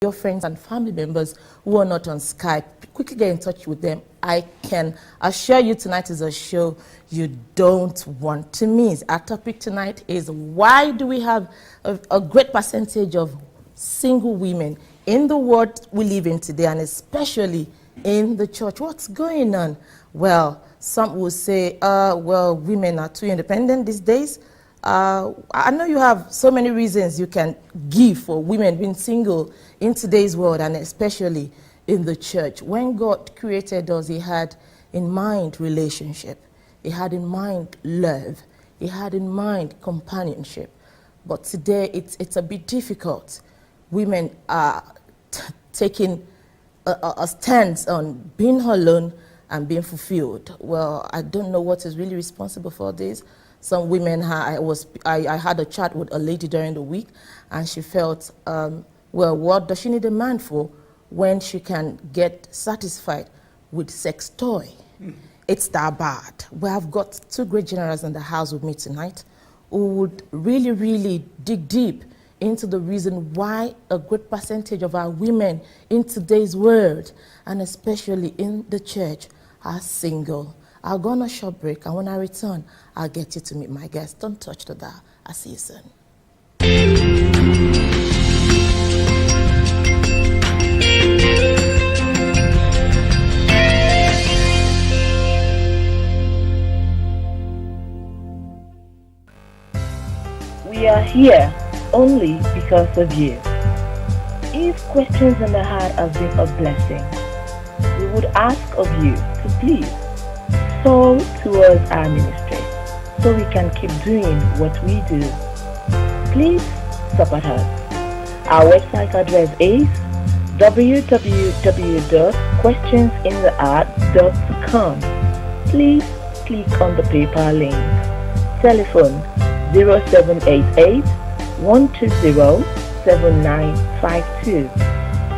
your friends and family members who are not on Skype, quickly get in touch with them. I can assure you tonight is a show you don't want to miss. Our topic tonight is, why do we have a great percentage of single women in the world we live in today, and especially in the church? What's going on? Well, some will say, well, women are too independent these days. I know you have so many reasons you can give for women being single in today's world, and especially in the church. When God created us, he had in mind relationship. He had in mind love. He had in mind companionship. But today, it's a bit difficult. Women are taking a stance on being alone and being fulfilled. Well, I don't know what is really responsible for this. Some women, I had a chat with a lady during the week, and she felt, well, what does she need a man for when she can get satisfied with sex toy? It's that bad. We have got two great generals in the house with me tonight who would really, really dig deep into the reason why a great percentage of our women in today's world, and especially in the church, are single. I'll go on a short break, and when I return, I'll get you to meet my guest. Don't touch the dial. I'll see you soon. We are here only because of you. If Questions in the Heart have been a blessing, we would ask of you to please sow towards our ministry so we can keep doing what we do. Please support us. Our website address is www.questionsintheart.com. Please click on the PayPal link. Telephone 0788 120 7952.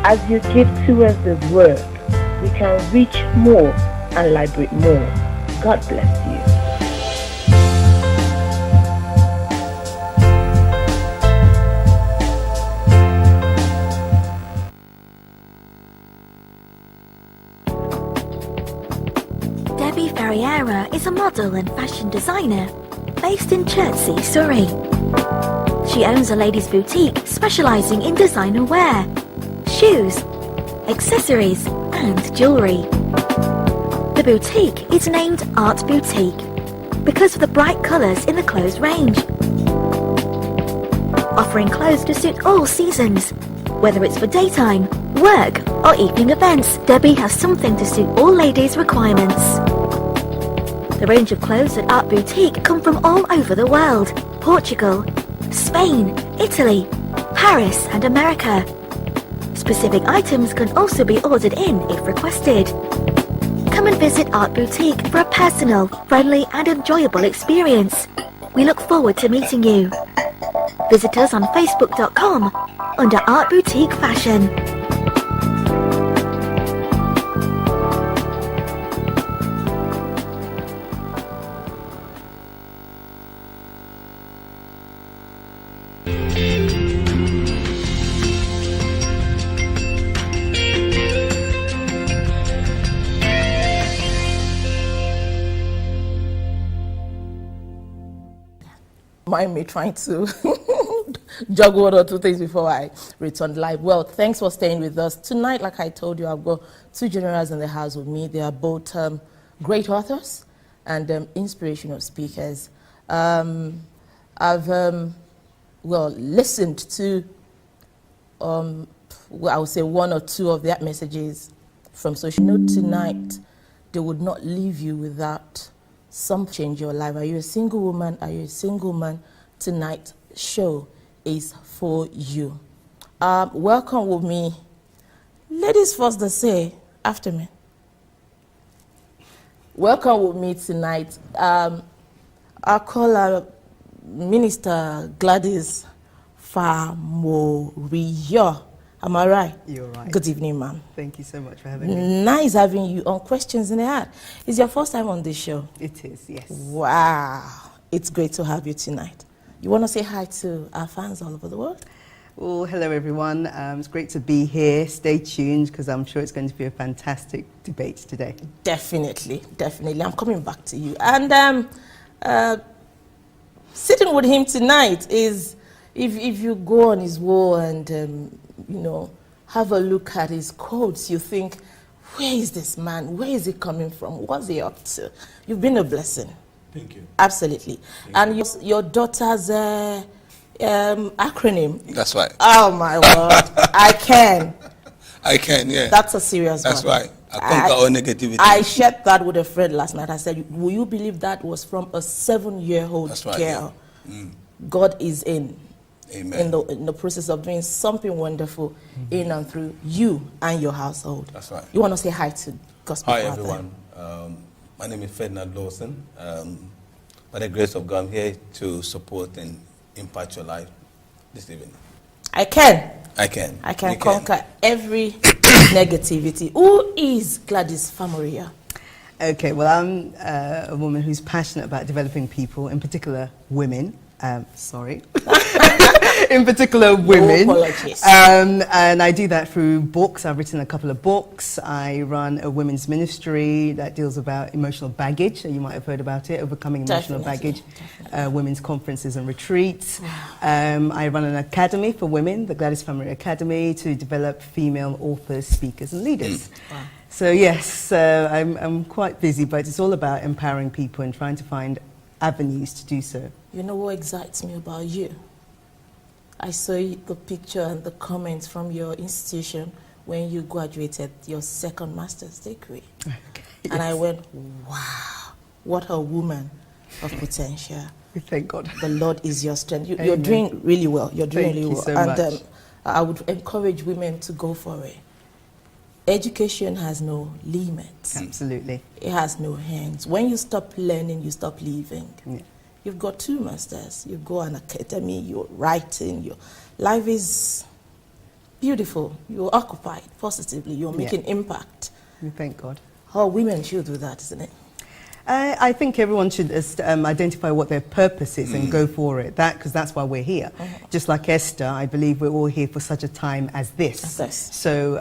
As you give towards this work, we can reach more and liberate more. God bless you. Debbie Ferriera is a model and fashion designer based in Chertsey, Surrey. She owns a ladies' boutique specializing in designer wear, shoes, accessories, and jewelry. The boutique is named Art Boutique because of the bright colours in the clothes range. Offering clothes to suit all seasons, whether it's for daytime, work, or evening events, Debbie has something to suit all ladies' requirements. The range of clothes at Art Boutique come from all over the world: Portugal, Spain, Italy, Paris, and America. Specific items can also be ordered in if requested. Come and visit Art Boutique for a personal, friendly, and enjoyable experience. We look forward to meeting you. Visit us on Facebook.com under Art Boutique Fashion. Mind me trying to juggle one or two things before I return live. Well, thanks for staying with us. Tonight, like I told you, I've got two generals in the house with me. They are both great authors and inspirational speakers. I've listened to, I would say, one or two of their messages from social. Note tonight, they would not leave you without some change your life. Are you a single woman? Are you a single man? Tonight's show is for you. Welcome with me. Ladies first, they say after me. Welcome with me tonight. I'll call our Minister Gladys Famorio. Am I right? You're right. Good evening, ma'am. Thank you so much for having me. Nice having you on Questions in the Heart. It's your first time on this show? It is, yes. Wow. It's great to have you tonight. You want to say hi to our fans all over the world? Well, hello everyone. It's great to be here. Stay tuned because I'm sure it's going to be a fantastic debate today. Definitely, definitely. I'm coming back to you. And sitting with him tonight is, if you go on his wall and, you know, have a look at his quotes, you think, where is this man? Where is he coming from? What's he up to? You've been a blessing. Thank you. Absolutely. And your daughter's acronym. That's right. Oh my word. I can. I can, yeah. That's a serious That's one. right. I conquer all negativity. I shared that with a friend last night. I said, will you believe that was from a 7-year-old That's right, girl? yeah. God is in the process of doing something wonderful in and through you and your household. That's right. You want to say hi to Gospel Hi, Father? everyone. My name is Ferdinand Lawson. By the grace of God, I'm here to support and impact your life this evening. I can. I can. I can You conquer every negativity. Who is Gladys Famoria? Okay, well, I'm a woman who's passionate about developing people, in particular women. In particular women. No apologies. And I do that through books. I've written a couple of books. I run a women's ministry that deals about emotional baggage. You might have heard about it, overcoming emotional baggage, women's conferences and retreats. I run an academy for women, the Gladys Family Academy, to develop female authors, speakers and leaders. Wow. So yes, I'm quite busy, but it's all about empowering people and trying to find avenues to do so. You know what excites me about you? I saw the picture and the comments from your institution when you graduated your second master's degree. Okay, yes. And I went, wow, what a woman of potential. We thank God. The Lord is your strength. You're Amen. doing really well. You're doing Thank really you well. so And much. I would encourage women to go for it. Education has no limits. Absolutely. It has no hands. When you stop learning, you stop living. Yeah. You've got 2 masters. You go an academy, you're writing, your life is beautiful. You're occupied positively. You're making impact. We thank God. All women should do that, isn't it? I think everyone should identify what their purpose is and go for it. Because that's why we're here. Just like Esther, I believe we're all here for such a time as this. So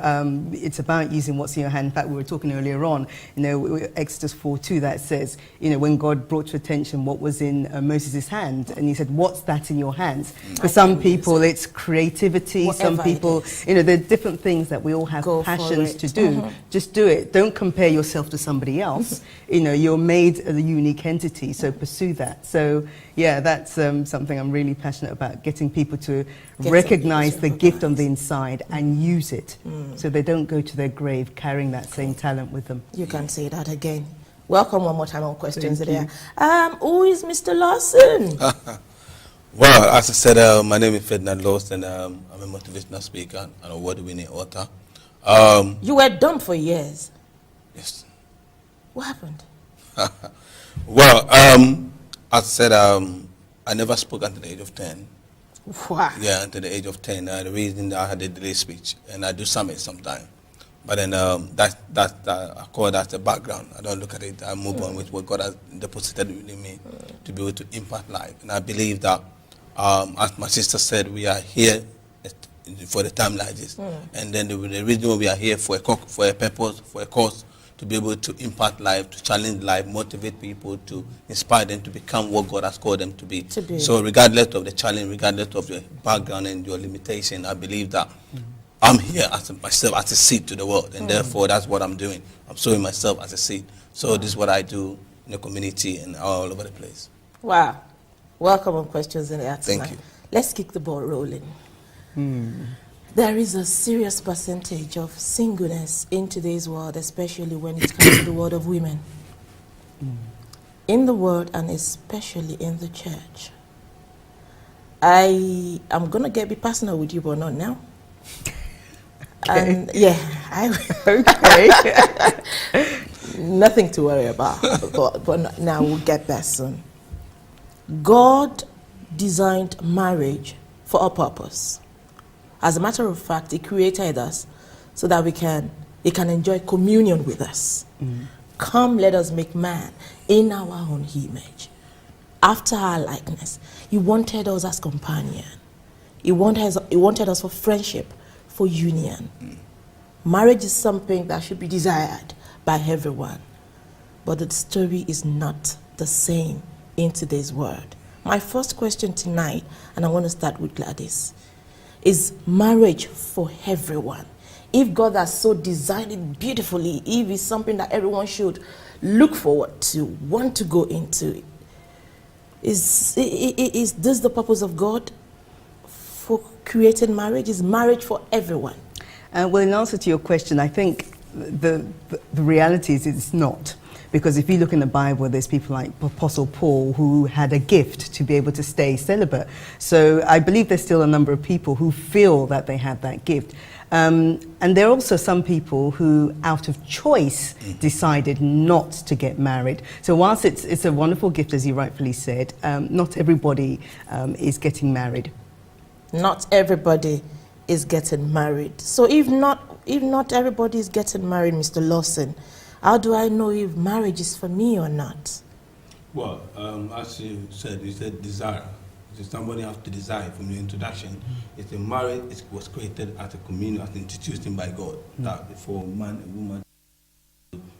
it's about using what's in your hand. In fact, we were talking earlier on, you know, Exodus 4:2 that says, you know, when God brought to attention what was in Moses' hand, and he said, "What's that in your hands?" For some people, it's creativity. Whatever some people, you know, there are different things that we all have passions to do. Just do it. Don't compare yourself to somebody else. You know, you're made a unique entity, so pursue that. So yeah, that's something I'm really passionate about, getting people to recognize the gift on the inside and use it, so they don't go to their grave carrying that same talent with them. You can say that again. Welcome one more time on Questions Thank There. Who is Mr. Lawson? Well, as I said, my name is Ferdinand Lawson. I'm a motivational speaker and award-winning author. You were dumb for years. Yes. What happened? Well, as I said, I never spoke until the age of 10. Wow. Yeah, until the age of 10. The reason that I had a delayed speech, and I do summits sometimes. But then I call that the background. I don't look at it. I move on with what God has deposited within me to be able to impact life. And I believe that, as my sister said, we are here for the time like this. And then the reason why we are here for a purpose, for a cause, to be able to impact life, to challenge life, motivate people, to inspire them to become what God has called them to be. So regardless of the challenge, regardless of your background and your limitation, I believe that I'm here as myself as a seed to the world, and therefore that's what I'm doing. I'm sowing myself as a seed. So this is what I do in the community and all over the place. Wow. Welcome on Questions in the Air tonight. Thank you. Let's kick the ball rolling. There is a serious percentage of singleness in today's world, especially when it comes to the world of women. In the world and especially in the church. I am going to be personal with you, but not now. Okay. Nothing to worry about, but now we'll get there soon. God designed marriage for a purpose. As a matter of fact, He created us so that He can enjoy communion with us. Come, let us make man in our own image, after our likeness. He wanted us as companion. He wanted us for friendship, for union. Marriage is something that should be desired by everyone. But the story is not the same in today's world. My first question tonight, and I want to start with Gladys, is marriage for everyone? If God has so designed it beautifully, if it's something that everyone should look forward to, want to go into, is this the purpose of God for creating marriage? Is marriage for everyone? Well, in answer to your question, I think the reality is it's not. Because if you look in the Bible, there's people like Apostle Paul who had a gift to be able to stay celibate. So I believe there's still a number of people who feel that they have that gift. And there are also some people who, out of choice, decided not to get married. So whilst it's a wonderful gift, as you rightfully said, not everybody is getting married. Not everybody is getting married. So if not everybody is getting married, Mr. Lawson, how do I know if marriage is for me or not? Well, as you said desire. Somebody has to desire from the introduction. It's a marriage, it was created as a communion, as an institution by God, that for man and woman,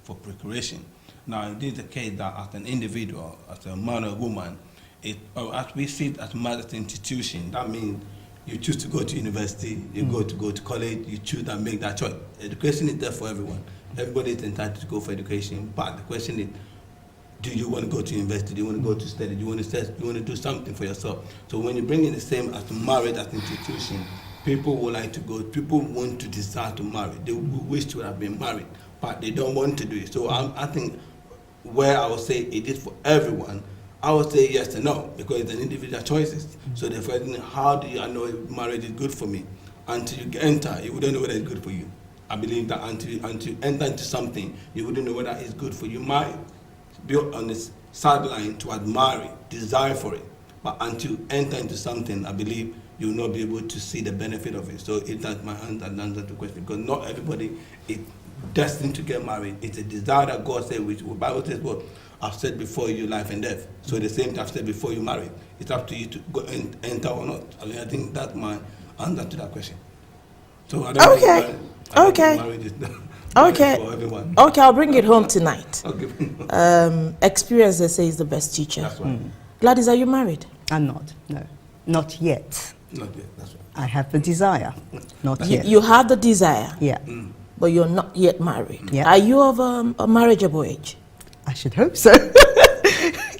for procreation. Now, it is the case that as an individual, as a man or woman, as we see it as marriage as an institution, that means you choose to go to university, you go to college, you choose and make that choice. Education is there for everyone. Everybody is entitled to go for education, but the question is, do you want to go to university? Do you want to go to study? Do you want to do something for yourself? So when you bring in the same as marriage as institution, people would like to go. People want to desire to marry. They wish to have been married, but they don't want to do it. So I think where I would say it is for everyone, I would say yes and no, because it's an individual choices. So the question is, how do I know if marriage is good for me? Until you enter, you wouldn't know whether it's good for you. I believe that until you enter into something, you wouldn't know whether it's good for you. Might be on this sideline to admire it, desire for it, but until you enter into something, I believe you will not be able to see the benefit of it. So it's my answer to the question, because not everybody is destined to get married. It's a desire that God said, which the Bible says, well, I've said before you life and death. So the same thing I've said before you marry. It's up to you to go and enter or not. I mean, I think that's my answer to that question. So I don't think marriage is for everyone. Okay, I'll bring it home tonight. Okay. Experience, they say, is the best teacher. That's right. Gladys, are you married? I'm not, no. Not yet. Not yet, that's right. I have the desire, not yet. You have the desire, Yeah. but you're not yet married. Yeah. Are you of a marriageable age? I should hope so.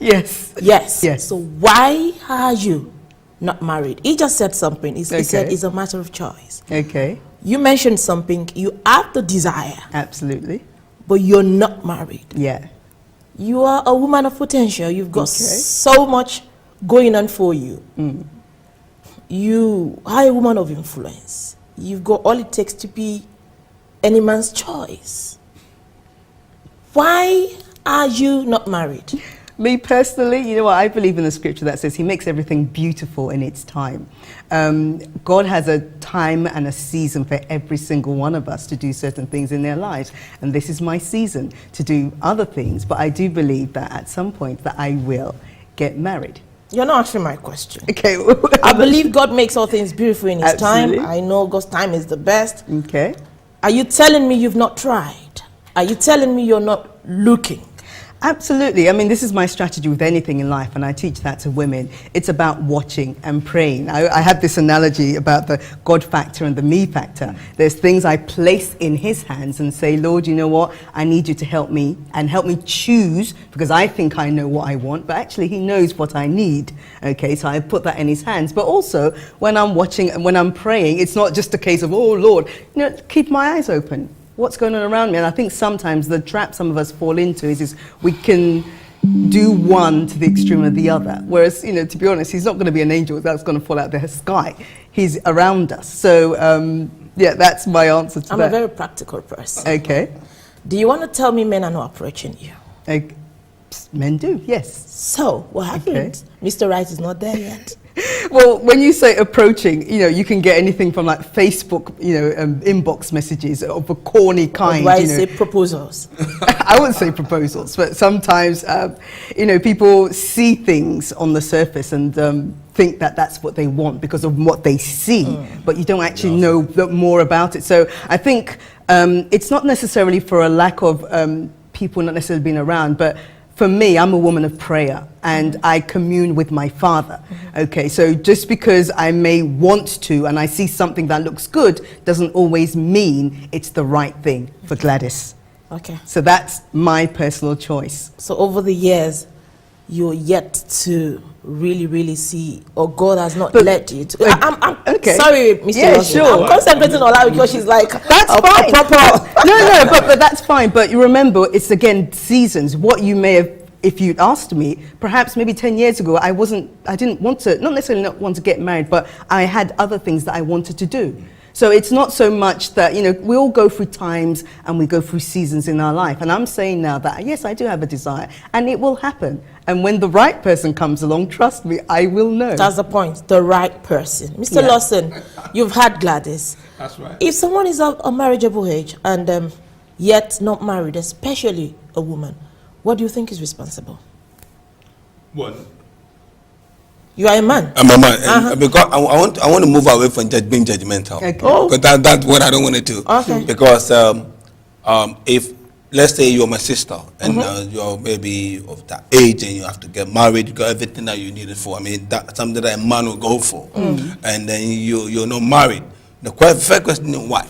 Yes. Yes. Yes. So why are you not married? He just said something. He said it's a matter of choice. Okay. You mentioned something. You have the desire, Absolutely. but you're not married. Yeah. You are a woman of potential. You've got so much going on for you. You are a woman of influence. You've got all it takes to be any man's choice. Why are you not married? Me personally, you know what, I believe in the scripture that says he makes everything beautiful in its time. God has a time and a season for every single one of us to do certain things in their lives. And this is my season to do other things. But I do believe that at some point that I will get married. You're not answering my question. Okay. I believe God makes all things beautiful in his Absolutely. time. I know God's time is the best. Okay. Are you telling me you've not tried? Are you telling me you're not looking? Absolutely. I mean, this is my strategy with anything in life, and I teach that to women. It's about watching and praying. I have this analogy about the God factor and the me factor. There's things I place in his hands and say, Lord, you know what? I need you to help me and help me choose, because I think I know what I want, but actually he knows what I need. Okay, so I put that in his hands. But also, when I'm watching and when I'm praying, it's not just a case of, oh, Lord, you know, keep my eyes open. What's going on around me? And I think sometimes the trap some of us fall into is we can do one to the extreme of the other. Whereas, you know, to be honest, he's not going to be an angel that's going to fall out of the sky. He's around us. So, yeah, that's my answer to that. I'm a very practical person. Okay. Do you want to tell me men are not approaching you? Men do, yes. So, what happened? Mr. Right is not there yet. Well, when you say approaching, you know, you can get anything from like Facebook, you know, inbox messages of a corny kind. Why say proposals? I wouldn't say proposals, but sometimes, you know, people see things on the surface and think that that's what they want because of what they see, but you don't actually know more about it. So I think it's not necessarily for a lack of people not necessarily being around, but for me, I'm a woman of prayer and I commune with my Father. Okay, so just because I may want to and I see something that looks good doesn't always mean it's the right thing for Gladys. Okay. So that's my personal choice. So over the years, you're yet to really see, or God has not led you to. I'm okay. Sorry, Mr. Yeah, Lawson. sure. I'm concentrating on her because she's like, that's fine. No, but that's fine. But you remember, it's again seasons. What you may have, if you'd asked me, perhaps maybe 10 years ago, I didn't want to, not necessarily not want to get married, but I had other things that I wanted to do. So it's not so much that, you know, we all go through times and we go through seasons in our life. And I'm saying now that, yes, I do have a desire and it will happen. And when the right person comes along, trust me, I will know. That's the point, the right person. Mr. Lawson, you've had Gladys. That's right. If someone is of a marriageable age and yet not married, especially a woman, what do you think is responsible? What? You are a man. I'm a man, and because I want to move away from being judgmental. Okay. Because that's what I don't want to do. Okay. Because if, let's say you're my sister and you're maybe of that age and you have to get married, you got everything that you needed for. I mean, that's something that a man will go for. And then you're not married. The first question is why?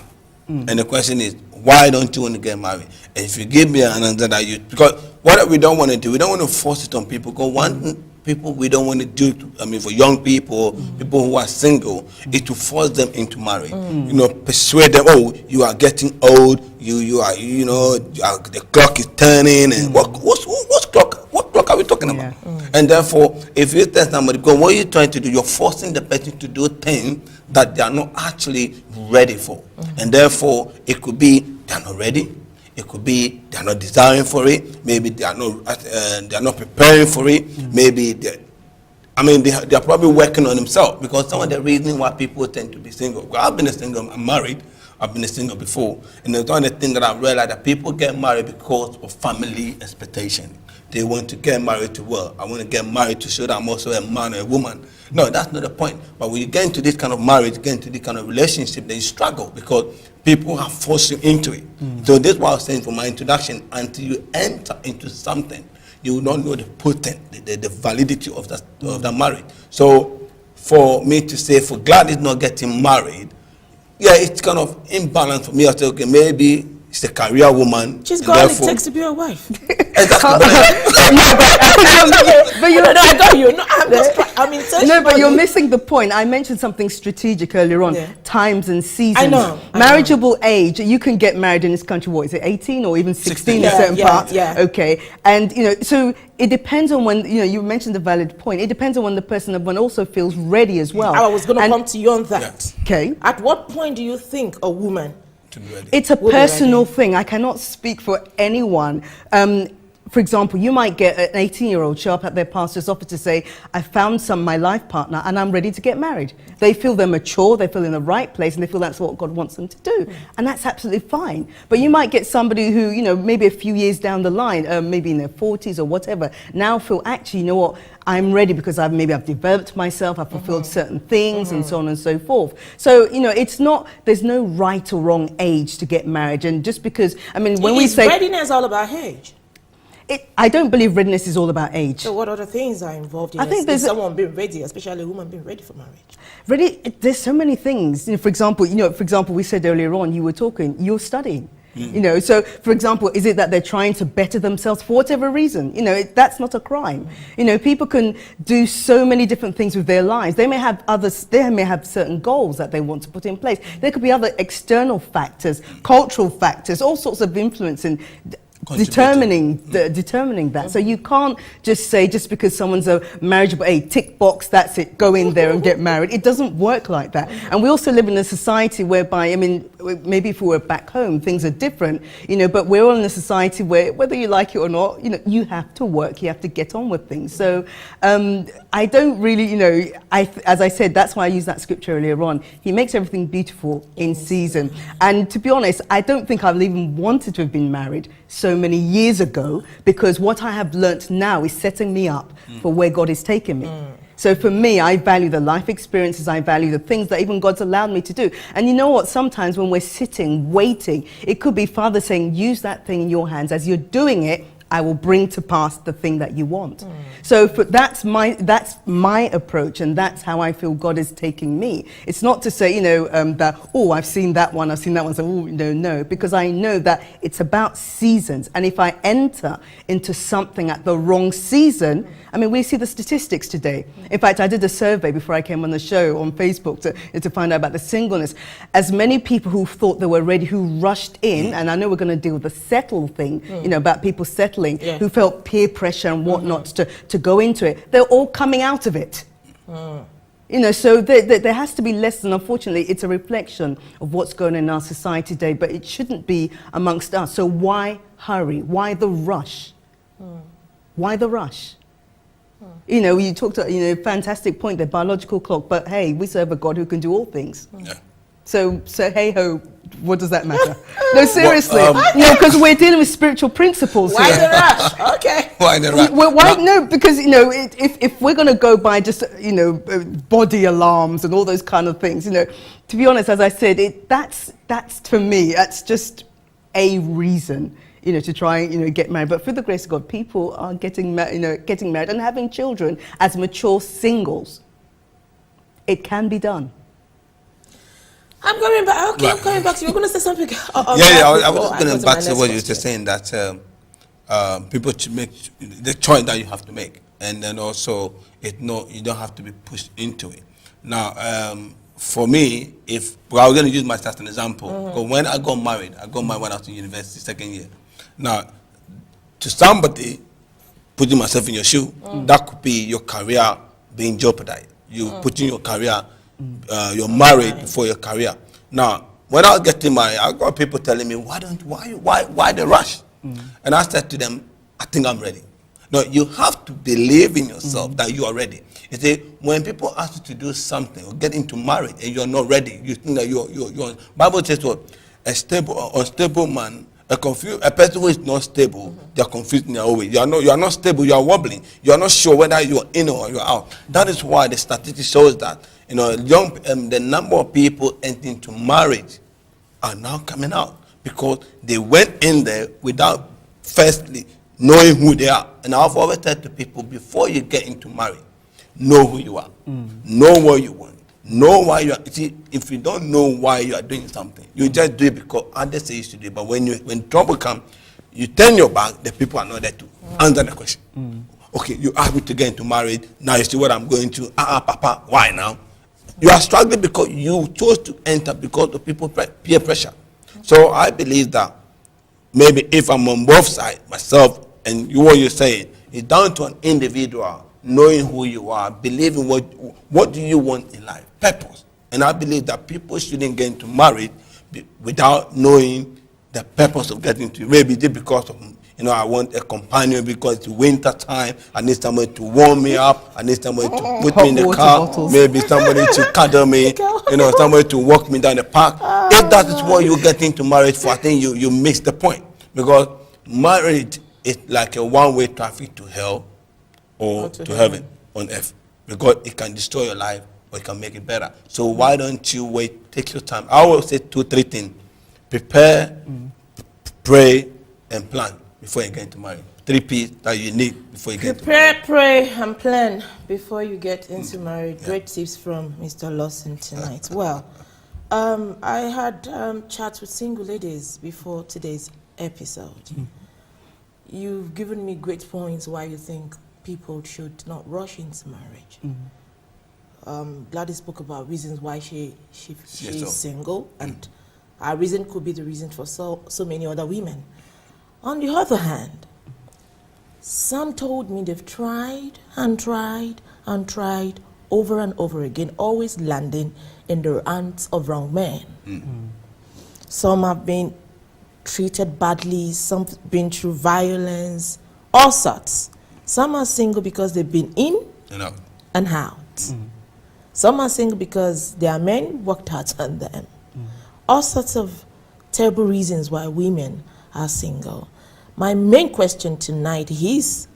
And the question is, why don't you want to get married? And if you give me an answer that because what we don't want to do, we don't want to force it on people. Because one people we don't want to do, for young people, people who are single, is to force them into marriage. You know, persuade them, oh, you are getting old, you are, the clock is turning, and what clock? What clock are we talking about? And therefore, if you tell somebody, go, what are you trying to do? You're forcing the person to do things that they are not actually ready for. And therefore, it could be they're not ready. It could be they're not desiring for it. Maybe they are not preparing for it. Maybe they're probably working on themselves, because some of the reasons why people tend to be single. Well, I've been a single. I'm married. I've been a single before, and there's one of the things that I've realized that people get married because of family expectation. They want to get married to, well, I want to get married to show that I'm also a man or a woman. No, that's not the point. But when you get into this kind of marriage, get into this kind of relationship, then you struggle because people have forced you into it. So this is what I was saying for my introduction. Until you enter into something, you will not know the potent, the validity of that marriage. So for me to say, for Gladys not getting married, yeah, it's kind of imbalance for me. I say, okay, maybe she's a career woman. She's got all it takes to be a wife. But I got you. No, I'm just but you're missing the point. I mentioned something strategic earlier on, times and seasons. I know. Marriageable age, you can get married in this country, what is it, 18 or even 16 in certain parts? Yeah. Okay. And, so it depends on when, you mentioned the valid point. It depends on when the person also feels ready as well. I was going to come to you on that. Okay. At what point do you think a woman... It's a personal thing. I cannot speak for anyone. For example, you might get an 18-year-old show up at their pastor's office to say, I found my life partner and I'm ready to get married. They feel they're mature, they feel in the right place, and they feel that's what God wants them to do. And that's absolutely fine. But you might get somebody who, maybe a few years down the line, maybe in their 40s or whatever, now feel, actually, you know what, I'm ready because I've developed myself, I've fulfilled certain things and so on and so forth. So, there's no right or wrong age to get married. And just because, when we say... Is readiness all about age? I don't believe readiness is all about age. So what other things are involved in I think there's someone being ready, especially a woman being ready for marriage? Ready, there's so many things. For example, we said earlier on, you're studying. So for example, is it that they're trying to better themselves for whatever reason? That's not a crime. People can do so many different things with their lives. They may have certain goals that they want to put in place. There could be other external factors, cultural factors, all sorts of influence in determining that. So you can't just say, just because someone's a marriageable, tick box, that's it, go in there and get married. It doesn't work like that. And we also live in a society whereby, maybe if we were back home, things are different, but we're all in a society where, whether you like it or not, you have to work, you have to get on with things. So I don't really, as I said, that's why I used that scripture earlier on. He makes everything beautiful in season. And to be honest, I don't think I've even wanted to have been married so many years ago, because what I have learnt now is setting me up for where God is taking me. So for me, I value the life experiences, I value the things that even God's allowed me to do. And you know what, sometimes when we're sitting, waiting, it could be Father saying, use that thing in your hands. As you're doing it, I will bring to pass the thing that you want. So that's my approach, and that's how I feel God is taking me. It's not to say, that, oh, I've seen that one, so, oh, no, because I know that it's about seasons. And if I enter into something at the wrong season, I mean, we see the statistics today. In fact, I did a survey before I came on the show on Facebook to find out about the singleness. As many people who thought they were ready, who rushed in, and I know we're going to deal with the settle thing, about people settling, who felt peer pressure and whatnot to go into it, they're all coming out of it. So there has to be less, and unfortunately it's a reflection of what's going on in our society today, but it shouldn't be amongst us. So why hurry? Why the rush? Why the rush? You talked about, fantastic point, the biological clock, but hey, we serve a God who can do all things. Yeah. So hey ho, what does that matter? No, seriously, because we're dealing with spiritual principles Why here. the rush? Okay. Why the rush? Why no? Because if we're going to go by just body alarms and all those kind of things, to be honest, as I said, that's for me, that's just a reason. To try and get married, but through the grace of God, people are getting married and having children as mature singles. It can be done. I'm going back. Okay, I'm coming back to you. You're going to say something. I was going back to what you were just saying, that people should make the choice that you have to make, and then also you don't have to be pushed into it. Now, for me, if I was going to use myself as an example, because when I got married when I was in university, second year. Now, to somebody, putting myself in your shoe, that could be your career being jeopardized. You putting your career, you're married before your career. Now, when I was getting married, I got people telling me, why the rush? And I said to them, I think I'm ready. No, you have to believe in yourself that you are ready. You see, when people ask you to do something or get into marriage and you're not ready, you think that you're Bible says what? Unstable man. A person who is not stable, they are confused in their own way. You are not stable. You are wobbling. You are not sure whether you are in or you are out. That is why the statistics shows that the number of people entering into marriage are now coming out because they went in there without firstly knowing who they are. And I've always said to people, before you get into marriage, know who you are, know what you want. Know why you are. See, if you don't know why you are doing something, you just do it because others say you should do it. But when trouble comes, you turn your back. The people are not there to answer the question. Okay, you asked me to get into marriage. Now you see what I'm going to. Papa, why now? You are struggling because you chose to enter because of people peer pressure. So I believe that maybe if I'm on both sides, myself and what you're saying, it's down to an individual knowing who you are, believing what do you want in life, purpose. And I believe that people shouldn't get into marriage without knowing the purpose of getting into it. Maybe just because of, I want a companion because it's winter time. I need somebody to warm me up. I need somebody to put me in the car. Bottles. Maybe somebody to cuddle me. Somebody to walk me down the park. If that is what you get into marriage for, I think you miss the point. Because marriage is like a one-way traffic to hell or to heaven on earth, because it can destroy your life or it can make it better. So why don't you wait? Take your time. I will say 2-3 things: prepare, pray, and plan before you get into marriage. 3 P's that you need before you get into marriage. Prepare, pray, and plan before you get into marriage. Great tips from Mr. Lawson tonight. Well, I had chats with single ladies before today's episode. You've given me great points why you think people should not rush into marriage. Gladys spoke about reasons why she's single, and her reason could be the reason for so many other women. On the other hand, some told me they've tried and tried and tried over and over again, always landing in the hands of wrong men. Some have been treated badly, some have been through violence, all sorts. Some are single because they've been in and out. Some are single because their men worked out on them. All sorts of terrible reasons why women are single. My main question tonight is,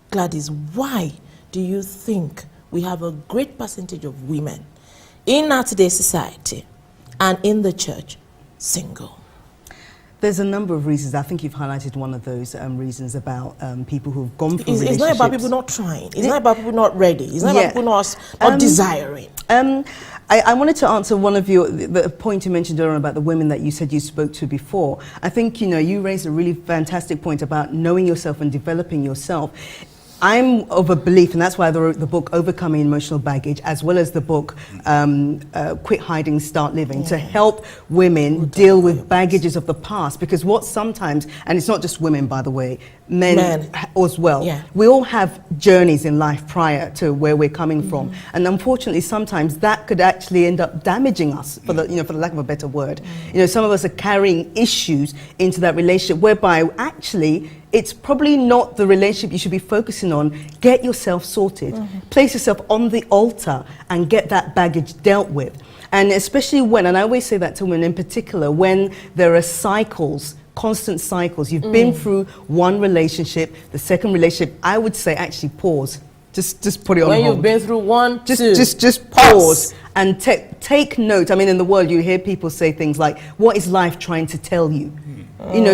Gladys, why do you think we have a great percentage of women in our today's society and in the church single? There's a number of reasons. I think you've highlighted one of those reasons about people who've gone through It's relationships. not about people not trying. It's not about people not ready. It's not about people not desiring. I wanted to answer one of the point you mentioned earlier about the women that you said you spoke to before. I think, you raised a really fantastic point about knowing yourself and developing yourself. I'm of a belief, and that's why I wrote the book Overcoming Emotional Baggage, as well as the book Quit Hiding, Start Living, to help women deal with baggages of the past. Because what sometimes, and it's not just women, by the way, men as well, we all have journeys in life prior to where we're coming from. And unfortunately, sometimes that could actually end up damaging us, for the lack of a better word. Some of us are carrying issues into that relationship, whereby actually it's probably not the relationship you should be focusing on. Get yourself sorted. Place yourself on the altar and get that baggage dealt with. And especially when, and I always say that to women in particular, when there are cycles, constant cycles. You've been through one relationship, the second relationship, I would say actually pause. Just put it on hold. When you've been through one, just pause and take note. I mean, in the world, you hear people say things like, what is life trying to tell you?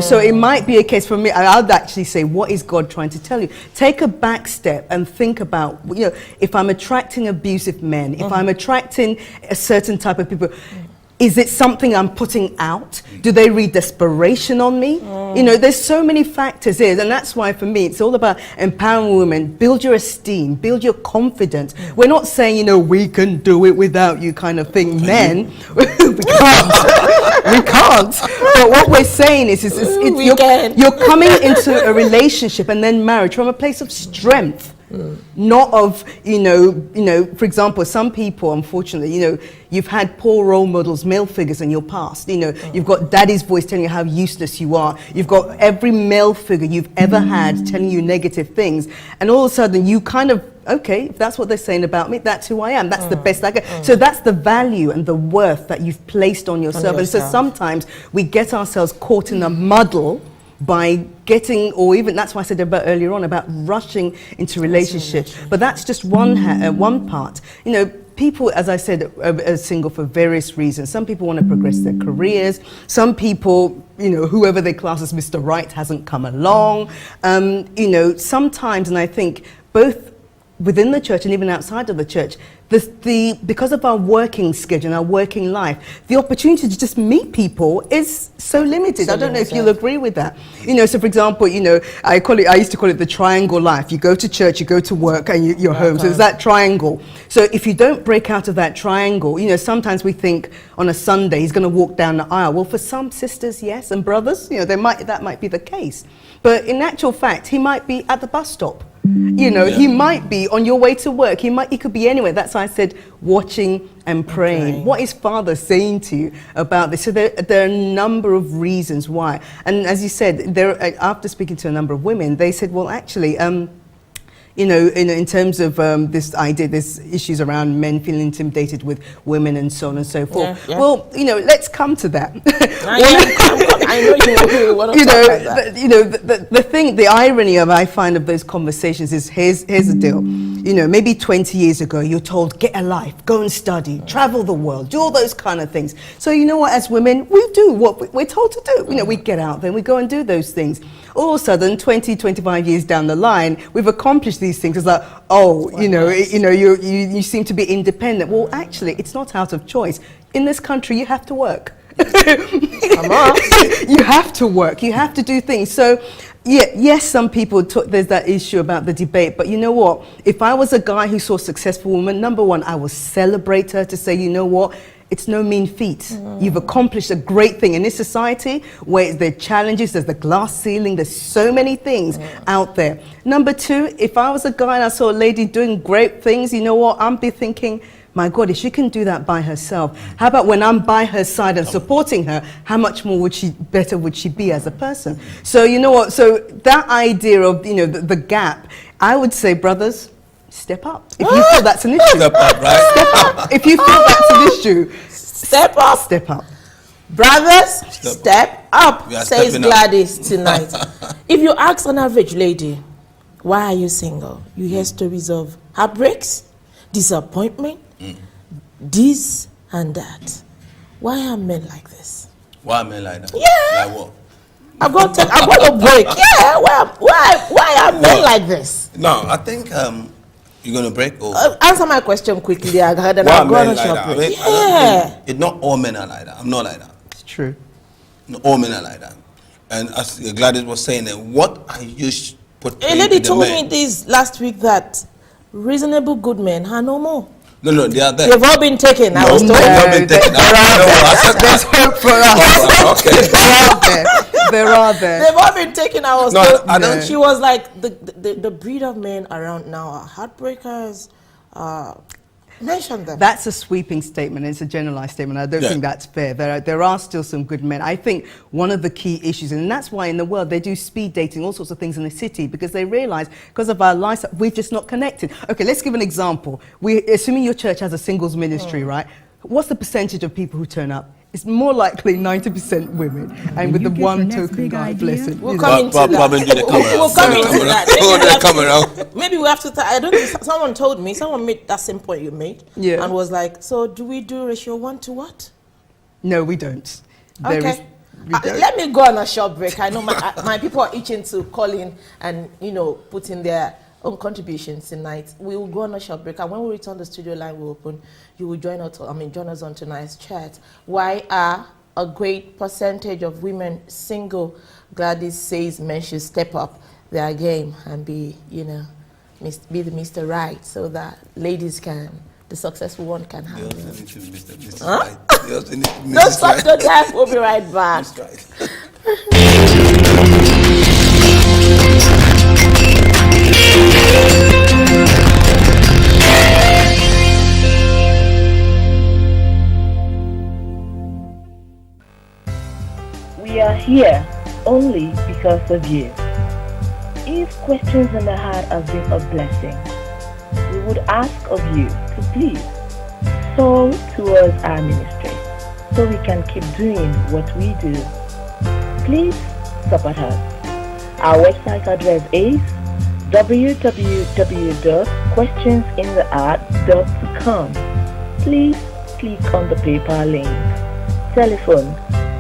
So it might be a case for me, I'd actually say, what is God trying to tell you? Take a back step and think about, if I'm attracting abusive men, if I'm attracting a certain type of people, is it something I'm putting out? Do they read desperation on me? There's so many factors here, and that's why for me, it's all about empowering women. Build your esteem, build your confidence. We're not saying, we can do it without you kind of thing. Men, we can't. We can't. But what we're saying is you're coming into a relationship and then marriage from a place of strength. Not of, for example, some people, unfortunately, you've had poor role models, male figures in your past. You've got daddy's voice telling you how useless you are. You've got every male figure you've ever had telling you negative things. And all of a sudden, you kind of, okay, if that's what they're saying about me, that's who I am. That's the best I get. So that's the value and the worth that you've placed on yourself. And so sometimes we get ourselves caught in a muddle by getting, or even that's why I said about earlier on about rushing into relationships. But that's just one part. People, as I said, are single for various reasons. Some people want to progress their careers. Some people, whoever they class as Mr. Right hasn't come along. Sometimes, and I think both within the church and even outside of the church, because of our working schedule and our working life, the opportunity to just meet people is so limited. I don't know if you'll agree with that. So for example, I used to call it the triangle life. You go to church, you go to work, and you're home. So there's that triangle. So if you don't break out of that triangle, sometimes we think on a Sunday he's going to walk down the aisle. Well, for some sisters, yes, and brothers, that might be the case. But in actual fact, he might be at the bus stop. He might be on your way to work. He could be anywhere. That's why I said watching and praying. What is Father saying to you about this? So there are a number of reasons why. And as you said, after speaking to a number of women, they said, well, actually, in terms of this idea, there's issues around men feeling intimidated with women and so on and so forth. Well, let's come to that. I know you want to talk about that. The thing, the irony I find of those conversations is here's the deal. Maybe 20 years ago, you're told, get a life, go and study, travel the world, do all those kind of things. So you know what, as women, we do what we're told to do. We get out there, we go and do those things. All of a sudden, 20, 25 years down the line, we've accomplished these things. It's like, you seem to be independent. Well, actually, it's not out of choice. In this country, you have to work. You have to work. You have to do things. So, yes, some people there's that issue about the debate. But you know what? If I was a guy who saw a successful woman, number one, I will celebrate her to say, you know what? It's no mean feat. You've accomplished a great thing in this society where there are challenges, there's the glass ceiling, there's so many things out there. Number two, if I was a guy and I saw a lady doing great things, you know what? I'd be thinking, my God, if she can do that by herself, how about when I'm by her side and supporting her, how much more better would she be as a person? So you know what? So that idea of, the gap, I would say, brothers, step up. If you feel that's an issue. Step up, right? Step up. If you feel that's an issue, step up. Step up. Brothers, step up, says Gladys up. tonight. If you ask an average lady, why are you single? You hear stories of heartbreaks, disappointment, this and that. Why are men like this? Why are men like that? Yeah. Like what? I'm going to break. Yeah, why are men like this? No, I think you're going to break or... Answer my question quickly. I heard that Why I'm are going men to like shop that? break. I don't Yeah. think, it's not all men are like that. I'm not like that. It's true. Not all men are like that. And as Gladys was saying, what are you A lady told me this last week that reasonable good men are no more. No, they are there. They've all been taken. I was told. They've all been taken. There's hope for us. Okay. There are there. They've all been taken. I was No, told. I don't- She was like, the breed of men around now are heartbreakers. Mention them. That's a sweeping statement. It's a generalized statement. I don't think that's fair. There are still some good men. I think one of the key issues, and that's why in the world they do speed dating, all sorts of things in the city, because they realize because of our lifestyle, we're just not connected. Okay, let's give an example. Assuming your church has a singles ministry, right? What's the percentage of people who turn up? It's more likely 90% women, and with the one token guy, bless it. We'll come into that. We'll come into that. Maybe we have to. I don't know. Someone told me. Someone made that same point you made, and was like, "So do we do ratio 1 to what?" No, we don't. Okay. Let me go on a short break. I know my people are itching to call in and put in their own contributions tonight. We will go on a short break, and when we return, the studio line will open. You will join us on tonight's chat. Why are a great percentage of women single? Gladys says men should step up their game and be the Mr. Right, so that ladies the successful one can have it. Huh? No stop the time. We'll be right back. We are here only because of you. If questions in the heart have been a blessing, we would ask of you to please sow towards our ministry so we can keep doing what we do. Please support us. Our website address is www.questionsintheart.com. Please click on the PayPal link. Telephone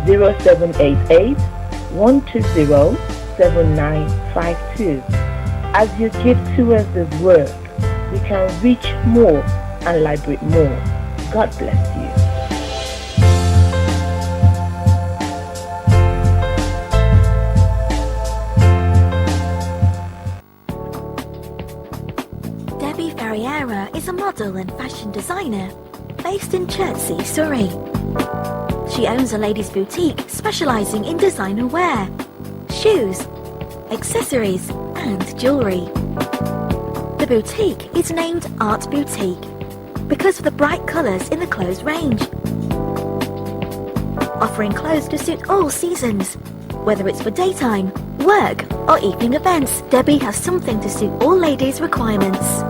0788 120 7952. As you give towards this work, we can reach more and liberate more. God bless you. Debbie Ferriera is a model and fashion designer based in Chertsey, Surrey. She owns a ladies' boutique specializing in designer wear, shoes, accessories and jewelry. The boutique is named Art Boutique because of the bright colors in the clothes range. Offering clothes to suit all seasons, whether it's for daytime, work or evening events, Debbie has something to suit all ladies' requirements.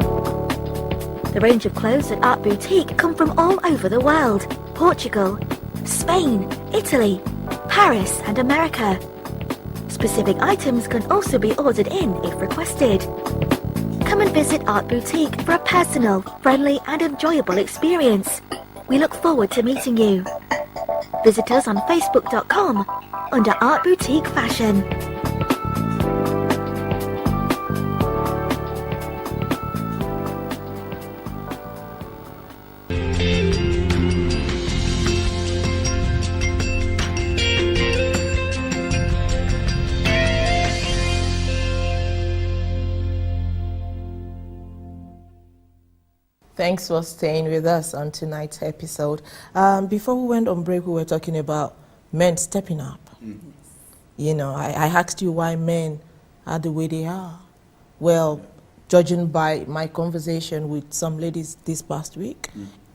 The range of clothes at Art Boutique come from all over the world: Portugal, Spain, Italy, Paris and America. Specific items can also be ordered in if requested. Come and visit Art Boutique for a personal, friendly and enjoyable experience. We look forward to meeting you. Visit us on facebook.com under Art Boutique Fashion. Thanks for staying with us on tonight's episode. Before we went on break, we were talking about men stepping up. I asked you why men are the way they are. Well, judging by my conversation with some ladies this past week,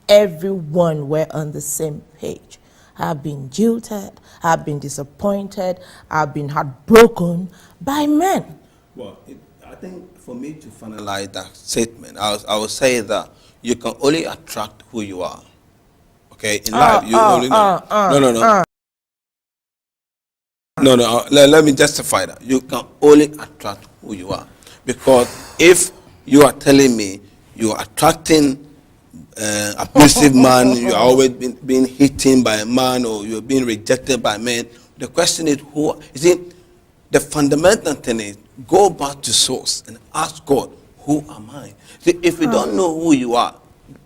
everyone were on the same page. I've been jilted, I've been disappointed, I've been heartbroken by men. Well, I think for me to finalize that statement, I would say that you can only attract who you are. Okay, in life, you only No, let me justify that. You can only attract who you are. Because if you are telling me you are attracting abusive man, you are always being hidden by a man, or you're being rejected by men. The question is, who? You see, the fundamental thing is, go back to source and ask God, who am I? See, if you don't know who you are,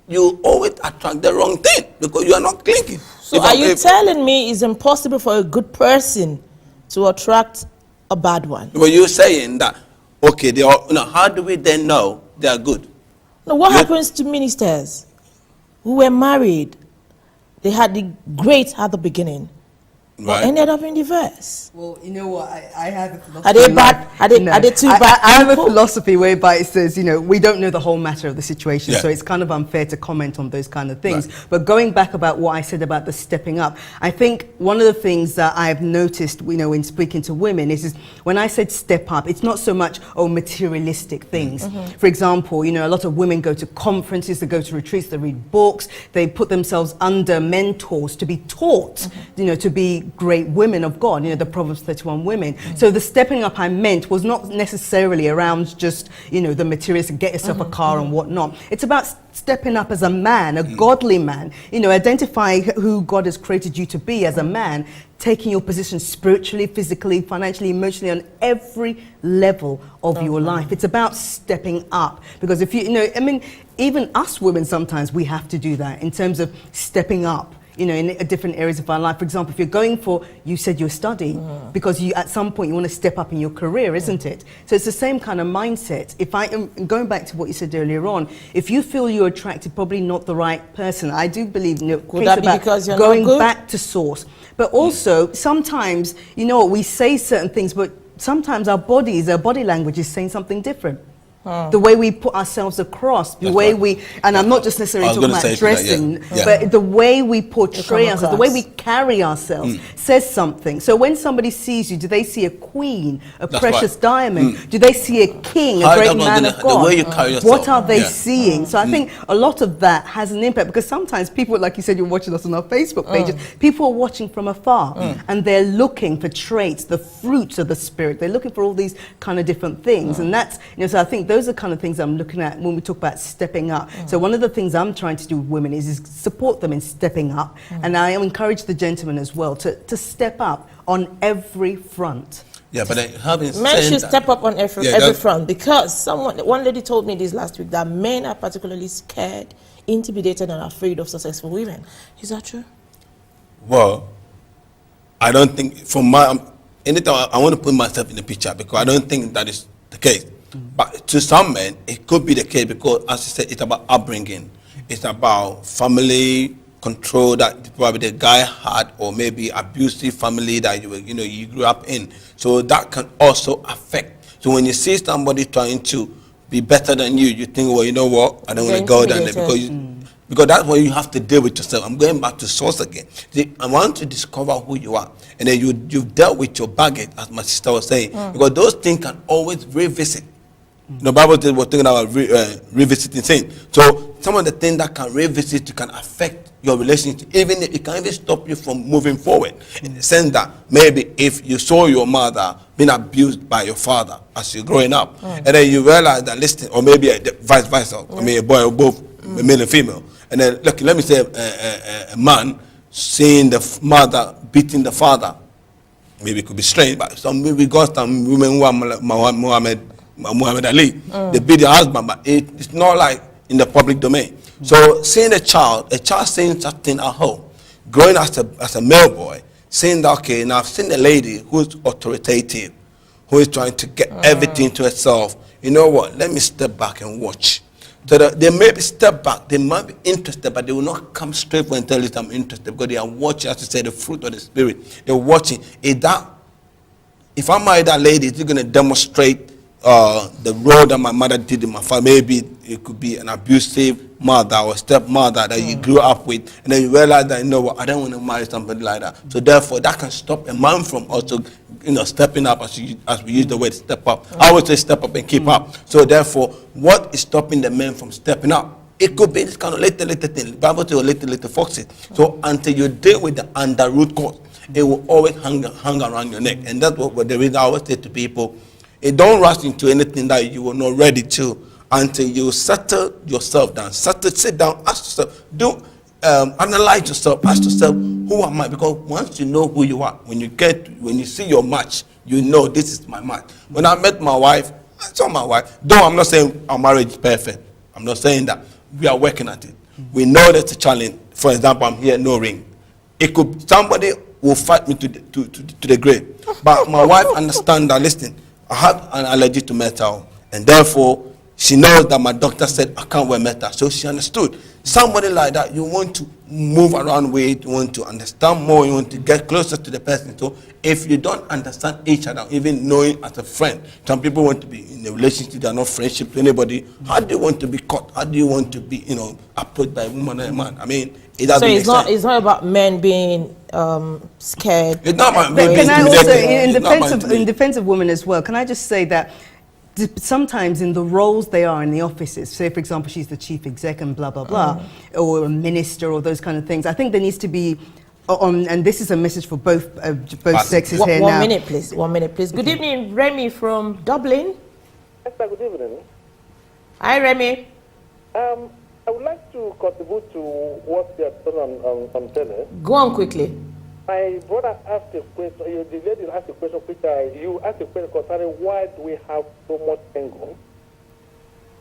you always attract the wrong thing because you are not clicking. So are you telling me it's impossible for a good person to attract a bad one? Well, you're saying that, okay, they are, how do we then know they are good? No, what happens to ministers who were married? They had the great at the beginning, but ended up in divorce. Well, you know what? I have a philosophy. Are they bad? Are they too bad? I have a philosophy whereby it says, we don't know the whole matter of the situation, so it's kind of unfair to comment on those kind of things. Right. But going back about what I said about the stepping up, I think one of the things that I've noticed, in speaking to women is when I said step up, it's not so much materialistic things. For example, a lot of women go to conferences, they go to retreats, they read books, they put themselves under mentors to be taught, to be great women of God, the Proverbs 31 women. So the stepping up I meant was not necessarily around just, the materials, get yourself a car and whatnot. It's about stepping up as a man, a godly man, identify who God has created you to be as a man, taking your position spiritually, physically, financially, emotionally, on every level of your life. It's about stepping up, because if even us women, sometimes we have to do that in terms of stepping up, in different areas of our life. For example, if you're going for, you said you're studying, because at some point you want to step up in your career, isn't it? So it's the same kind of mindset. If I am going back to what you said earlier on, if you feel you're attracted, probably not the right person. I do believe, could that be because you're going not good? back to source. But also, sometimes, we say certain things, but sometimes our body language is saying something different. The way we put ourselves across, the way we, and I'm not just necessarily talking about dressing, but the way we portray ourselves, the way we carry ourselves says something. So when somebody sees you, do they see a queen, a precious diamond? Do they see a king, a great man of God? The way you carry yourself. What are they seeing? So I think a lot of that has an impact, because sometimes people, like you said, you're watching us on our Facebook pages, people are watching from afar and they're looking for traits, the fruits of the Spirit. They're looking for all these kind of different things. And that's, so I think those are the kind of things I'm looking at when we talk about stepping up. So one of the things I'm trying to do with women is support them in stepping up. And I encourage the gentlemen as well to step up on every front. Yeah, but having men should step up on every front, because one lady told me this last week, that men are particularly scared, intimidated, and afraid of successful women. Is that true? Well, I don't think, anytime I want to put myself in the picture, because I don't think that is the case. But to some men, it could be the case, because, as I said, it's about upbringing. It's about family control that probably the guy had, or maybe abusive family that you grew up in. So that can also affect. So when you see somebody trying to be better than you, you think, well, you know what, I don't want to go down there, because that's what you have to deal with yourself. I'm going back to source again. See, I want to discover who you are, and then you've dealt with your baggage, as my sister was saying, because those things can always revisit. The Bible says we're talking about revisiting sin. So some of the things that can revisit, you can affect your relationship, even if it can even stop you from moving forward. In the sense that maybe if you saw your mother being abused by your father as you're growing up, and then you realize that, listen, or maybe vice versa, I mean a boy or both, male and female, and then look, let me say a man seeing the mother beating the father, maybe it could be strange, but we got some women who are Muhammad Ali, they beat their husband, but it's not like in the public domain. So seeing a child saying something at home, growing as a male boy, saying that, okay, now I've seen a lady who's authoritative, who is trying to get everything to herself. You know what, let me step back and watch. So that they may step back, they might be interested, but they will not come straight for and tell you I'm interested, because they are watching, as you say, the fruit of the Spirit. They're watching. If I marry that lady, is it going to demonstrate the role that my mother did in my family? Maybe it could be an abusive mother or stepmother that you grew up with, and then you realize that, you know what, I don't want to marry somebody like that. So therefore, that can stop a man from also, stepping up, as we use the word step up. I always say step up and keep up. So therefore, what is stopping the men from stepping up? It could be this kind of little thing. The Bible says little foxes. So until you deal with the under root cause, it will always hang around your neck. And that's what the reason I always say to people, don't rush into anything that you are not ready to until you settle yourself down. Sit down, ask yourself, analyze yourself, ask yourself, who am I? Because once you know who you are, when you see your match, you know this is my match. When I met my wife, I saw my wife. Though I'm not saying our marriage is perfect. I'm not saying that. We are working at it. We know that's a challenge. For example, I'm here, no ring. Somebody will fight me to the grave. But my wife understands that, listen, I have an allergy to metal, and therefore she knows that my doctor said I can't wear metal. So she understood. Somebody like that, you want to move around with, you want to understand more, you want to get closer to the person. So if you don't understand each other, even knowing as a friend, some people want to be in a relationship, they are not friendship to anybody. How do you want to be caught? How do you want to be, approached by a woman or a man? I mean, it doesn't make sense. It's not about men being scared. It's not about But men can I being also, intimidated. in defense of women as well, can I just say that sometimes in the roles they are in the offices, say for example she's the chief exec and blah blah blah, or a minister or those kind of things, I think there needs to be and this is a message for both sexes here now. 1 minute please, 1 minute please. Good evening, Remy from Dublin. Yes, sir, good evening. Hi Remy. I would like to contribute to what you have done on tele. Go on quickly. My brother asked a question, the lady asked a question, you asked a question concerning why do we have so much anger.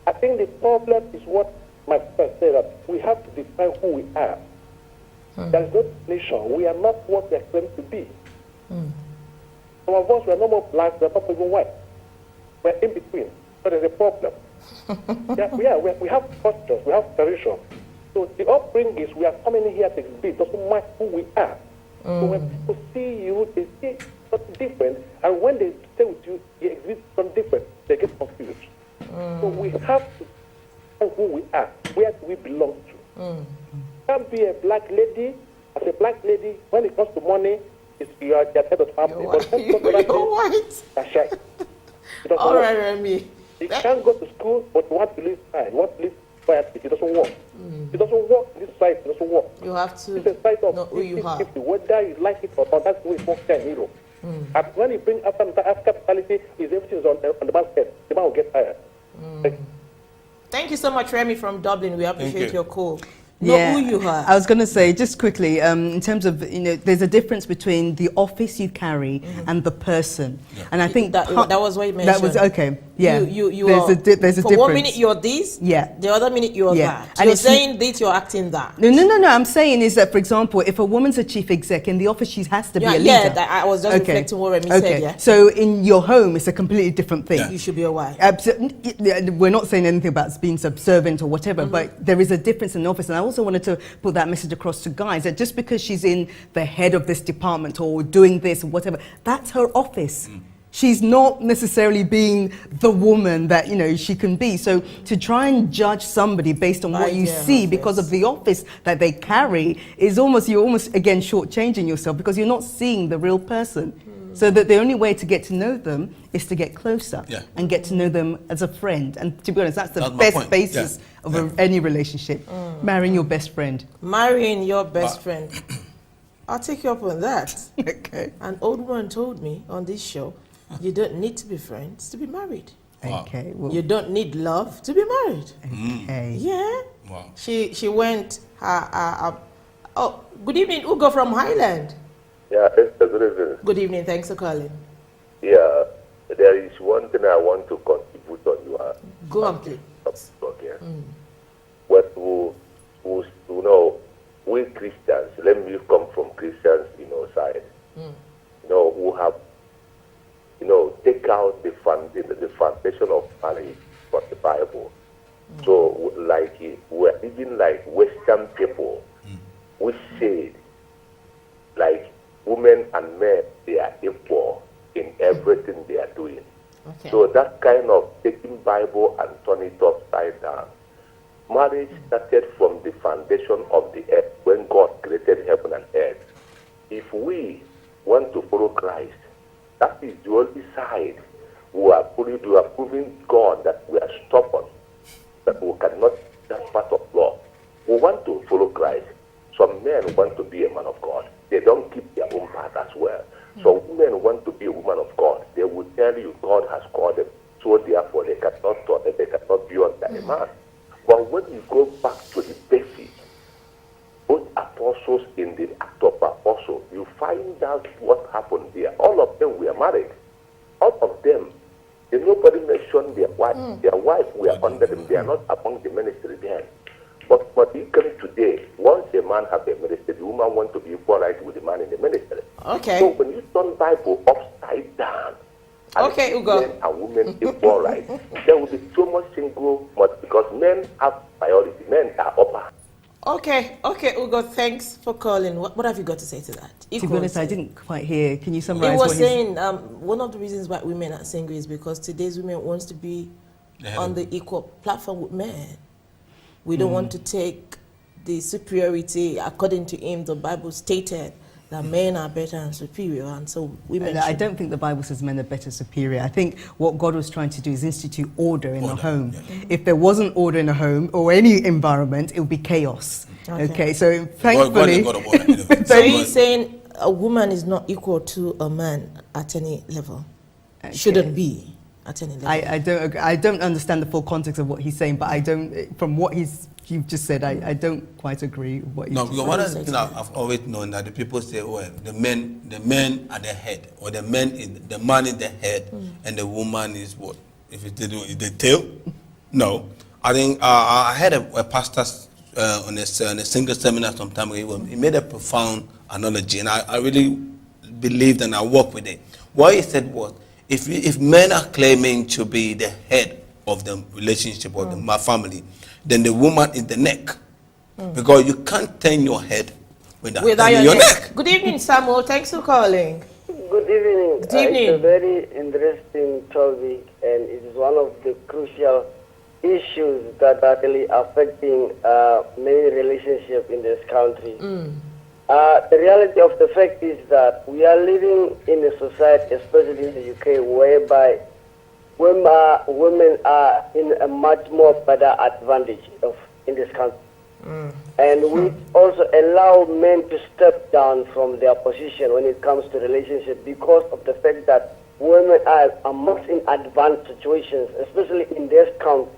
I think the problem is what my sister said, that we have to define who we are. There is no definition. We are not what we are claiming to be. Some of us, we are no more black, we are not even white. We are in between. So there's a problem. We have cultures, we have tradition. So the upbringing is we are coming here to exhibit, doesn't matter who we are. So when people see you, they see something different, and when they stay with you, you exhibit something different, they get confused. So we have to know who we are, where do we belong to. Can't be a black lady. As a black lady, when it comes to money, you are the head of the family. You're white. That's shy. All right, Remy. You can't go to school, but you want to live high. You want to live quietly. It doesn't work. It doesn't work. This side it doesn't work. You have to it's a side of know who you are. Whether you like it or not, that's the way it works there in Europe. And when you bring African mentality, everything is on the man's head. The man will get tired. Thank you so much, Remy from Dublin. We appreciate your call. Know who you are. I was going to say, just quickly, in terms of, there's a difference between the office you carry and the person. And I think that was what you mentioned. That was, okay, yeah. There's a difference. For 1 minute you're this, the other minute you're that. And you're saying this, you're acting that. No, I'm saying is that, for example, if a woman's a chief exec, in the office she has to be a leader. Yeah, I was just reflecting what Remy said, yeah. So in your home, it's a completely different thing. You should be a wife. We're not saying anything about being subservient or whatever, but there is a difference in the office. And I also wanted to put that message across to guys, that just because she's in the head of this department or doing this or whatever, that's her office. She's not necessarily being the woman that, she can be. So to try and judge somebody based on what you see because of the office that they carry is you're almost again shortchanging yourself, because you're not seeing the real person. So that the only way to get to know them is to get closer and get to know them as a friend. And to be honest, that's the best basis of any relationship. Marrying your best friend. Marrying your best friend. I'll take you up on that. Okay. An old woman told me on this show, you don't need to be friends to be married. Okay. Well, you don't need love to be married. Okay. Yeah. Wow. She went. Oh, good evening, Ugo from Highland. Yeah, Esther, good evening. Good evening. Thanks for calling. Yeah, there is one thing I want to contribute on your. Go on, please. What we Christians, let me come from Christians, side. Who have, take out the foundation of marriage from the Bible. So, we're even like Western people, we said, like, women and men, they are equal in everything they are doing. Okay. So that kind of taking Bible and turning it upside down. Marriage started from the foundation of the earth when God created heaven and earth. If we want to follow Christ, that is the only side we are proving God that we are stubborn, that we cannot, that's part of law. We want to follow Christ. Some men want to be a man of God. They don't keep their own path as well. So women want to be a woman of God. They will tell you God has called them. So therefore they cannot be on find out what happened there. All of them were married. All of them. Nobody mentioned their wife. Their wives were under them. They are not among the ministry there. But you come today, once a man has a ministry, the woman wants to be equal right with the man in the ministry. Okay. So when you turn Bible upside down, okay, Ugo. Men and women equal right, there will be so much single, because men have priority. Men are upper. Okay, Ugo, thanks for calling. What have you got to say to that? To be honest, I didn't quite hear. Can you summarize? He was saying one of the reasons why women are single is because today's women wants to be on the equal platform with men. We don't want to take the superiority. According to him, the Bible stated that men are better and superior, and so women. I don't think the Bible says men are better, superior. I think what God was trying to do is institute order in the home. Yeah. If there wasn't order in a home or any environment, it would be chaos. Okay, so thankfully. So you're saying a woman is not equal to a man at any level? Okay. Shouldn't be at any level. I don't understand the full context of what he's saying, but I don't. From what you've just said, I don't quite agree with what you've just said. One of the things I've always known that the people say, well, the men are the head, or the man is the head, and the woman is what? If it's the tail? No. I think I had a pastor on a single seminar some time ago. He made a profound analogy, and I really believed and I worked with it. What he said was, if men are claiming to be the head of the relationship or the family, then the woman is the neck. Because you can't turn your head without your neck. Good evening, Samuel. Thanks for calling. Good evening. Good evening. It's a very interesting topic, and it is one of the crucial issues that are really affecting many relationships in this country. The reality of the fact is that we are living in a society, especially in the UK, whereby women are in a much more better advantage in this country. And we also allow men to step down from their position when it comes to relationship because of the fact that women are much in advanced situations, especially in this country.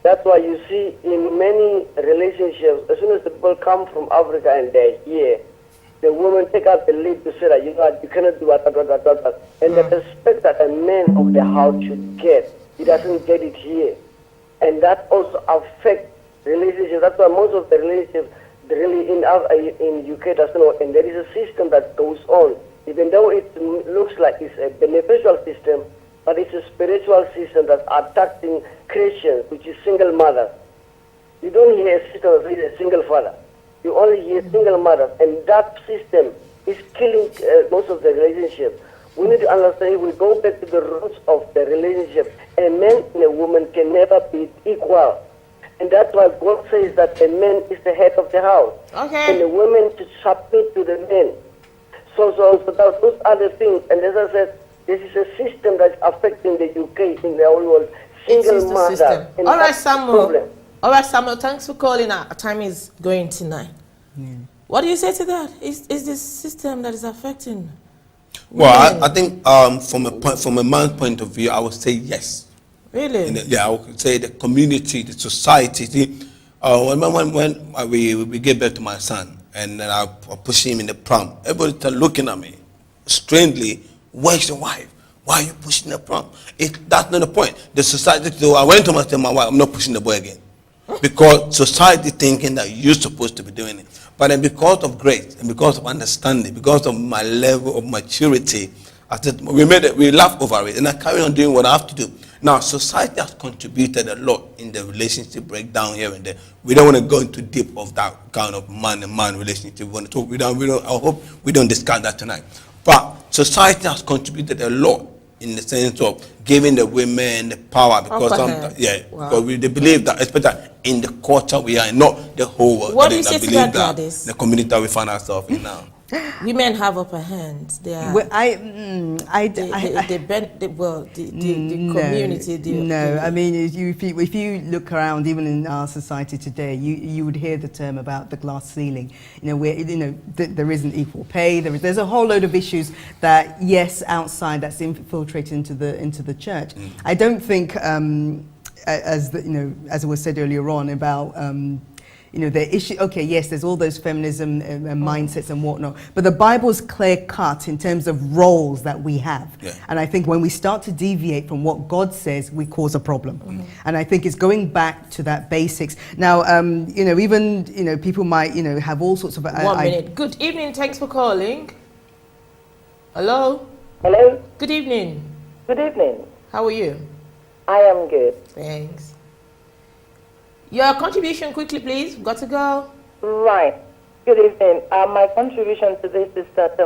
That's why you see in many relationships, as soon as the people come from Africa and they're here, the women take up the lead to say that you cannot do what. And the respect that a man of the house should get, he doesn't get it here. And that also affects relationships. That's why most of the relationships really in UK doesn't work. And there is a system that goes on, even though it looks like it's a beneficial system, but it's a spiritual system that's attacking Christians, which is single mothers. You don't hear a system that is a single father. You only hear single mothers, and that system is killing most of the relationships. We need to understand, if we go back to the roots of the relationship, a man and a woman can never be equal. And that's why God says that the man is the head of the house. Okay. And the women should submit to the men. So those are the things. And as I said, this is a system that's affecting the UK in the whole world. Single mother. All right, Samuel. All right, Samuel, thanks for calling. Our time is going tonight. What do you say to that? Is this system that is affecting? Well, I think from a man's point of view, I would say yes. Really? I would say the community, the society. See, when we gave birth to my son, and then I pushed him in the pram, everybody started looking at me strangely. Where's your wife? Why are you pushing the pram? That's not the point. The society, so I went to my wife, I'm not pushing the boy again. Because society thinking that you're supposed to be doing it. But then because of grace and because of understanding, because of my level of maturity, I said, we laughed over it, and I carry on doing what I have to do. Now, society has contributed a lot in the relationship breakdown here and there. We don't want to go into deep of that kind of man-and-man relationship. We want to talk. I hope we don't discuss that tonight. But society has contributed a lot in the sense of giving the women the power, because because they believe that, especially in the culture we are in, not the whole world. What do you say to that, Gladys? The community that we find ourselves in now. Women have upper hands. They are. Well, the community. I mean, if you look around, even in our society today, you would hear the term about the glass ceiling. Where there isn't equal pay. There's a whole load of issues that outside that's infiltrated into the church. I don't think, as it was said earlier on about. You know, the issue, okay, yes, there's all those feminism mindsets and whatnot, but the Bible's clear cut in terms of roles that we have. Yeah. And I think when we start to deviate from what God says, we cause a problem. And I think it's going back to that basics. Now, you know, even, you know, people might, you know, have all sorts of... 1 minute. Good evening. Thanks for calling. Hello? Hello? Good evening. Good evening. How are you? I am good. Thanks. Your contribution quickly, please. Got to go. Right. Good evening. My contribution to this is that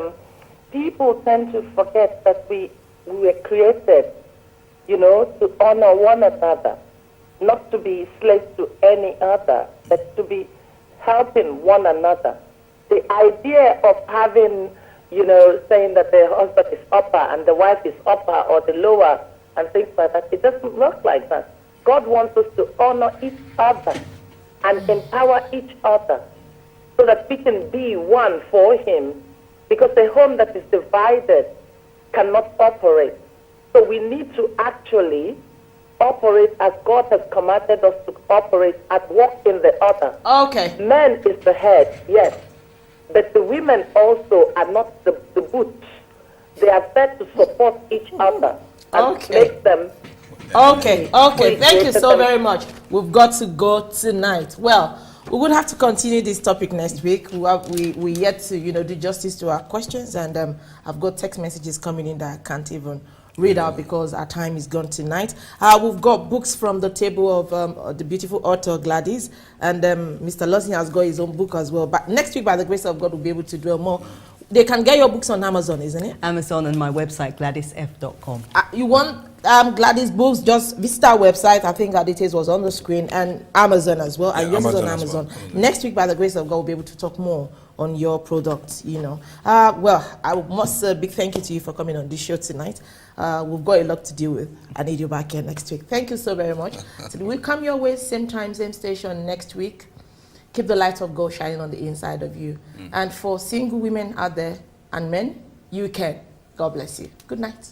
people tend to forget that we were created, you know, to honor one another, not to be slaves to any other, but to be helping one another. The idea of having, you know, saying that the husband is upper and the wife is upper or the lower and things like that, it doesn't work like that. God wants us to honor each other and empower each other so that we can be one for Him, because a home that is divided cannot operate. So we need to actually operate as God has commanded us to operate and walk in the other. Okay. Man is the head, yes, but the women also are not the boot. They are there to support each other and make them... Okay. Thank you so very much. We've got to go tonight. Well, we would have to continue this topic next week. We yet to, you know, do justice to our questions, and I've got text messages coming in that I can't even read out because our time is gone tonight. We've got books from the table of the beautiful author Gladys, and Mr. Lawson has got his own book as well. But next week, by the grace of God, we'll be able to do more. They can get your books on Amazon, isn't it? Amazon and my website, GladysF.com. You want Gladys books, just visit our website. I think our details was on the screen, and Amazon as well. And yours is on Amazon. Well. Next week, by the grace of God, we'll be able to talk more on your product, you know. Well, I must say a big thank you to you for coming on this show tonight. We've got a lot to deal with. I need you back here next week. Thank you so very much. So we'll come your way, same time, same station next week. Keep the light of God shining on the inside of you. And for single women out there and men, you can. God bless you. Good night.